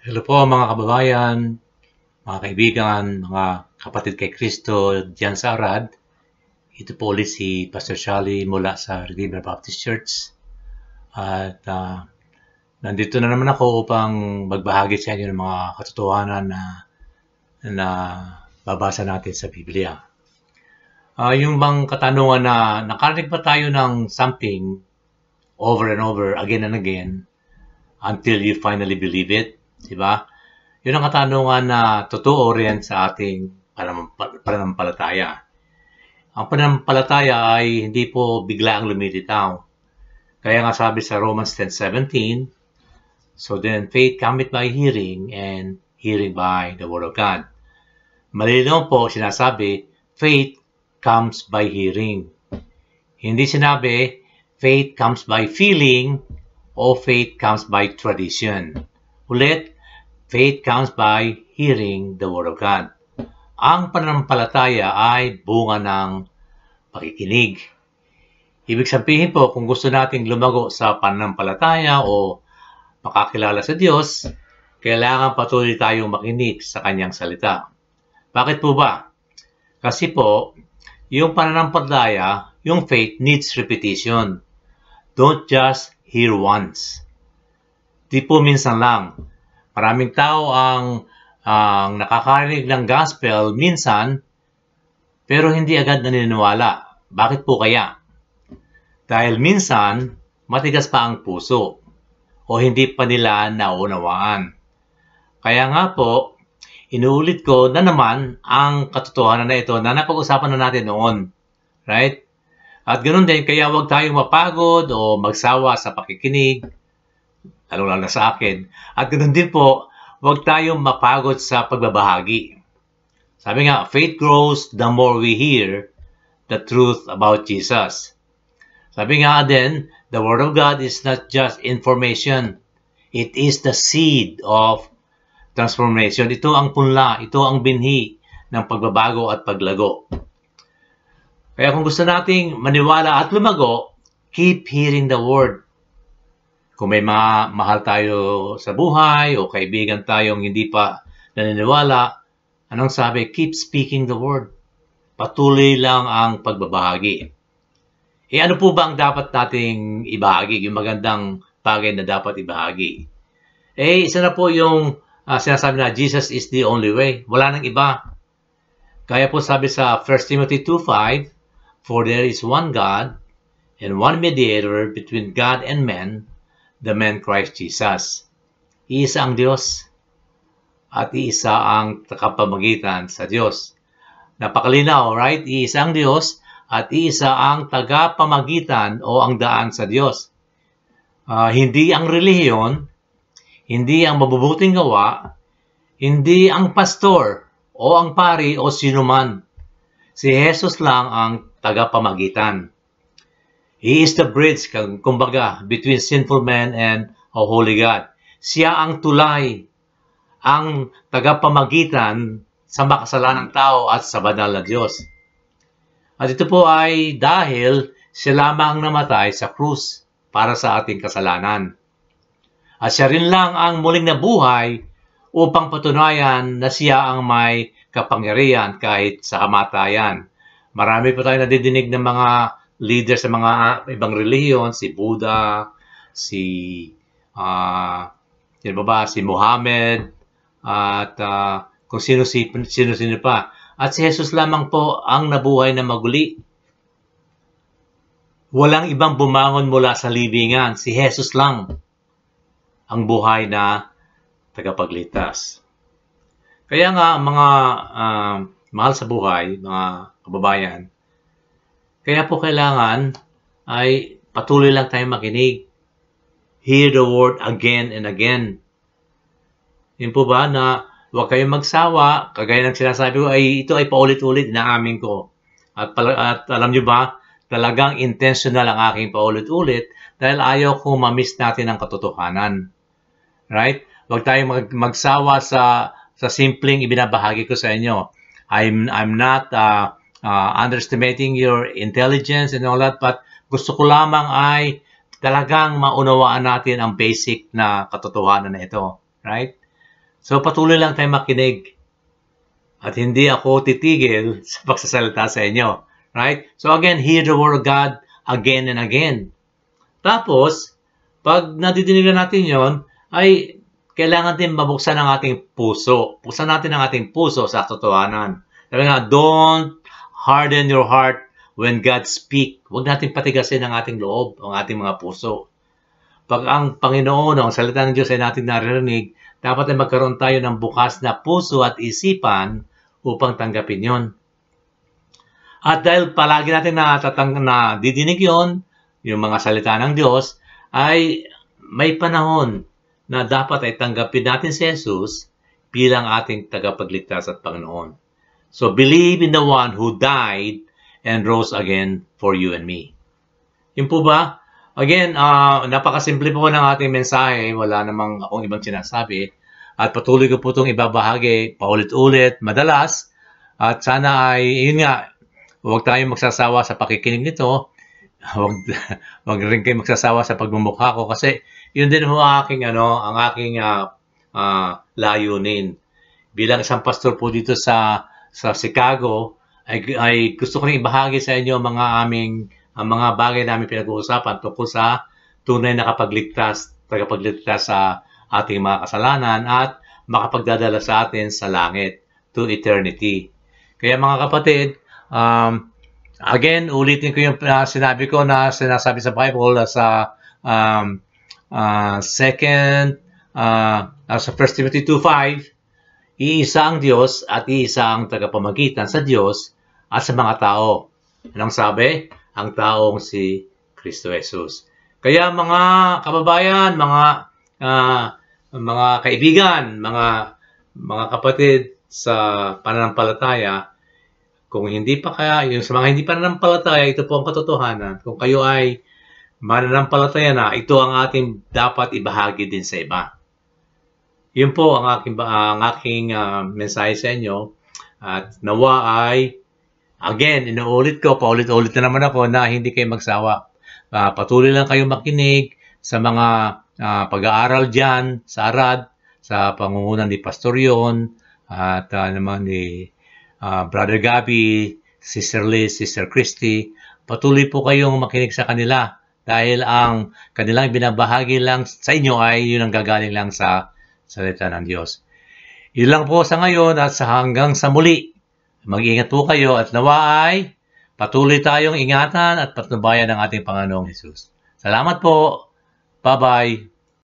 Hello po mga kababayan, mga kaibigan, mga kapatid kay Kristo diyan sa Arad. Ito po ulit si Pastor Charlie mula sa Redeemer Baptist Church. At nandito na naman ako upang magbahagi sa inyo ng mga katotohanan na babasa natin sa Biblia. Yung bang katanungan na nakarinig pa tayo ng something over and over, again and again, until you finally believe it? Diba? Yun ang katanungan na totoo rin sa ating pananampalataya. Ang pananampalataya ay hindi po bigla ang lumilitaw. Kaya nga sabi sa Romans 10:17, so then faith cometh by hearing, and hearing by the word of God. Malinaw po sinasabi, faith comes by hearing. Hindi sinabi, faith comes by feeling, o faith comes by tradition. Ulit, faith comes by hearing the Word of God. Ang pananampalataya ay bunga ng pakikinig. Ibig sabihin po, kung gusto nating lumago sa pananampalataya o makakilala sa Diyos, kailangan patuloy tayong makinig sa Kanyang salita. Bakit po ba? Kasi po, yung pananampalataya, yung faith needs repetition. Don't just hear once. Di po minsan lang. Maraming tao ang nakakarinig ng gospel minsan, pero hindi agad naniniwala. Bakit po kaya? Dahil minsan, matigas pa ang puso o hindi pa nila naunawaan. Kaya nga po, inuulit ko na naman ang katotohanan na ito na napag-usapan na natin noon. Right? At ganoon din, kaya huwag tayong mapagod o magsawa sa pakikinig, lalo na sa akin. At ganoon din po, huwag tayong mapagod sa pagbabahagi. Sabi nga, faith grows the more we hear the truth about Jesus. Sabi nga din, the Word of God is not just information. It is the seed of transformation. Ito ang punla, ito ang binhi ng pagbabago at paglago. Kaya kung gusto nating maniwala at lumago, keep hearing the Word. Kung may mahal tayo sa buhay o kaibigan tayong hindi pa naniniwala, anong sabi? Keep speaking the Word. Patuloy lang ang pagbabahagi. Ano po ba ang dapat nating ibahagi? Yung magandang bagay na dapat ibahagi. Isa na po yung sinasabi na Jesus is the only way. Wala nang iba. Kaya po sabi sa 1 Timothy 2:5, for there is one God and one mediator between God and men, the man Christ Jesus. Iisa ang Diyos at iisa ang tagapamagitan sa Diyos. Napakalinaw, right? Iisa ang Diyos at iisa ang tagapamagitan o ang daan sa Diyos. Hindi ang relihiyon, hindi ang mabubuting gawa, hindi ang pastor o ang pari o sinuman. Si Jesus lang ang tagapamagitan. He is the bridge, kumbaga, between sinful man and a holy God. Siya ang tulay, ang tagapamagitan sa makasalanang tao at sa banal na Diyos. At ito po ay dahil siya lamang namatay sa krus para sa ating kasalanan. At siya rin lang ang muling nabuhay upang patunayan na siya ang may kapangyarihan kahit sa kamatayan. Marami po tayo nadidinig ng mga leader sa mga ibang relihiyon, si Buddha, si Muhammad, at kung sino-sino pa. At si Jesus lamang po ang nabuhay na maguli. Walang ibang bumangon mula sa libingan. Si Jesus lang ang buhay na tagapagligtas. Kaya nga, mga mahal sa buhay, mga kababayan, kaya po kailangan ay patuloy lang tayong makinig. Hear the word again and again. Yun po ba na huwag kayong magsawa, kagaya ng sinasabi ko, ito ay paulit-ulit, inaamin ko. At alam nyo ba, talagang intentional ang aking paulit-ulit dahil ayaw ko ma-miss natin ang katotohanan. Right? Huwag tayong magsawa sa simpleng ibinabahagi ko sa inyo. I'm not underestimating your intelligence and all that, but gusto ko lamang ay talagang maunawaan natin ang basic na katotohanan na ito. Right? So patuloy lang tayo makinig. At hindi ako titigil sa pagsasalita sa inyo. Right? So again, hear the word of God again and again. Tapos, pag nadidinig natin yon, ay kailangan din mabuksan ang ating puso. Buksan natin ang ating puso sa katotohanan. Sabi nga, don't harden your heart when God speak. Huwag natin patigasin ang ating loob, ang ating mga puso. Pag ang Panginoon, ang salita ng Diyos ay natin naririnig, dapat ay magkaroon tayo ng bukas na puso at isipan upang tanggapin yon. At dahil palagi natin na didinig yon, yung mga salita ng Diyos, ay may panahon na dapat ay tanggapin natin si Jesus bilang ating tagapagligtas at Panginoon. So believe in the one who died and rose again for you and me. Yun po ba? Again, napakasimple po ng ating mensahe. Wala namang akong ibang sinasabi. At patuloy ko po itong ibabahagi paulit-ulit, madalas. At sana ay, yun nga, huwag tayong magsasawa sa pakikinig nito. Huwag rin kayo magsasawa sa pagmumukha ko kasi yun din ho ang aking layunin. Bilang isang pastor po dito sa Chicago, ay gusto ko rin ibahagi sa inyo ang mga bagay namin pinag-uusapan tungkol sa tunay na tagapagligtas sa ating mga kasalanan at makapagdadala sa atin sa langit to eternity. Kaya mga kapatid, again, ulitin ko yung sinasabi sa Bible sa 1 Timothy 2:5, iisa ang Diyos at iisa ang tagapamagitan sa Diyos at sa mga tao. Anong sabi? Ang taong si Kristo Jesus. Kaya mga kababayan, mga kaibigan, mga kapatid sa pananampalataya, kung hindi pa sa mga hindi pananampalataya, ito po ang katotohanan. Kung kayo ay mananampalataya na, ito ang ating dapat ibahagi din sa iba. Yun po ang aking mensahe sa inyo. At nawa ay, again, inuulit ko, paulit-ulit na naman ako na hindi kayo magsawa. Patuloy lang kayong makinig sa mga pag-aaral dyan sa ARAD, sa pangungunan ni Pastor Yon, at naman ni Brother Gabby, Sister Liz, Sister Christy. Patuloy po kayong makinig sa kanila dahil ang kanilang binabahagi lang sa inyo ay yun ang gagaling lang sa salita ng Diyos. Yun lang po sa ngayon at hanggang sa muli. Mag-ingat po kayo at nawa ay patuloy tayong ingatan at patnubayan ng ating Panginoong Jesus. Salamat po. Bye-bye.